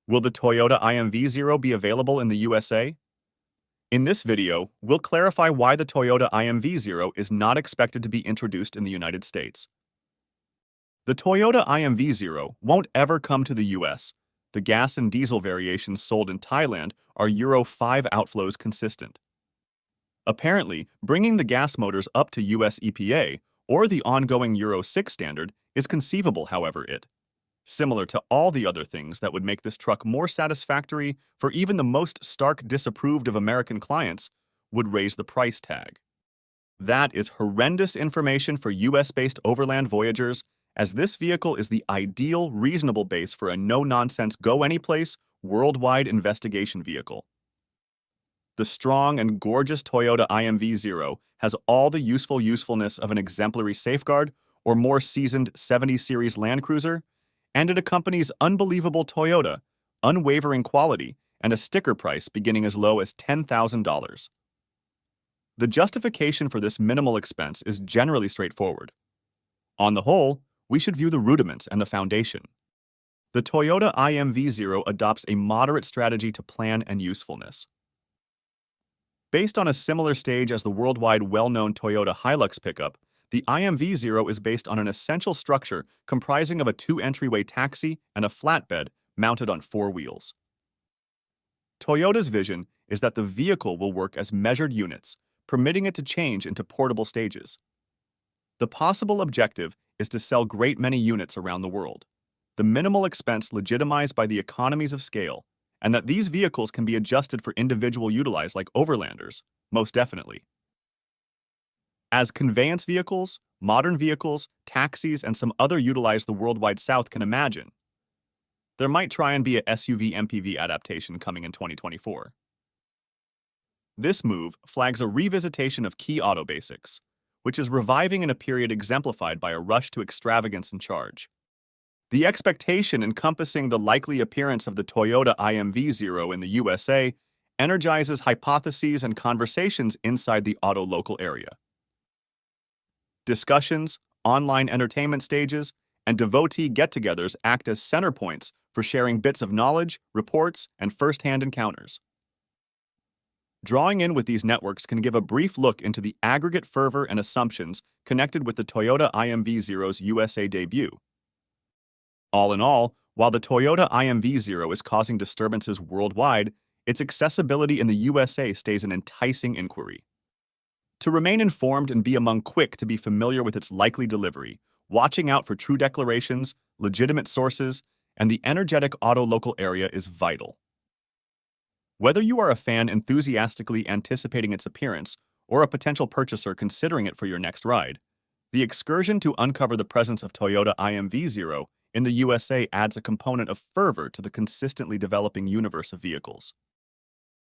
Will the Toyota IMV0 be available in the USA? In this video, we'll clarify why the Toyota IMV0 is not expected to be introduced in the United States. The Toyota IMV0 won't ever come to the US. The gas and diesel variations sold in Thailand are Euro 5 outflows consistent. Apparently, bringing the gas motors up to US EPA or the ongoing Euro 6 standard is conceivable, however, similar to all the other things that would make this truck more satisfactory for even the most stark disapproved of American clients, would raise the price tag. That is horrendous information for US-based overland voyagers, as this vehicle is the ideal, reasonable base for a no-nonsense go-anyplace, worldwide investigation vehicle. The strong and gorgeous Toyota IMV0 has all the usefulness of an exemplary Safeguard or more seasoned 70 Series Land Cruiser, and it accompanies unbelievable Toyota, unwavering quality, and a sticker price beginning as low as $10,000. The justification for this minimal expense is generally straightforward. On the whole, we should view the rudiments and the foundation. The Toyota IMV0 adopts a moderate strategy to plan and usefulness. Based on a similar stage as the worldwide well-known Toyota Hilux pickup, the IMV0 is based on an essential structure comprising of a two-entryway taxi and a flatbed mounted on four wheels. Toyota's vision is that the vehicle will work as measured units, permitting it to change into portable stages. The possible objective is to sell great many units around the world, the minimal expense legitimized by the economies of scale, and that these vehicles can be adjusted for individual utilize like overlanders, most definitely. As conveyance vehicles, modern vehicles, taxis, and some other utilize the worldwide South can imagine, there might try and be a SUV MPV adaptation coming in 2024. This move flags a revisitation of key auto basics, which is reviving in a period exemplified by a rush to extravagance and charge. The expectation encompassing the likely appearance of the Toyota IMV0 in the USA energizes hypotheses and conversations inside the auto local area. Discussions, online entertainment stages, and devotee get-togethers act as center points for sharing bits of knowledge, reports, and first-hand encounters. Drawing in with these networks can give a brief look into the aggregate fervor and assumptions connected with the Toyota IMV0's USA debut. All in all, while the Toyota IMV0 is causing disturbances worldwide, its accessibility in the USA stays an enticing inquiry. To remain informed and be among quick to be familiar with its likely delivery, watching out for true declarations, legitimate sources, and the energetic auto local area is vital. Whether you are a fan enthusiastically anticipating its appearance or a potential purchaser considering it for your next ride, the excursion to uncover the presence of Toyota IMV0 in the USA adds a component of fervor to the consistently developing universe of vehicles.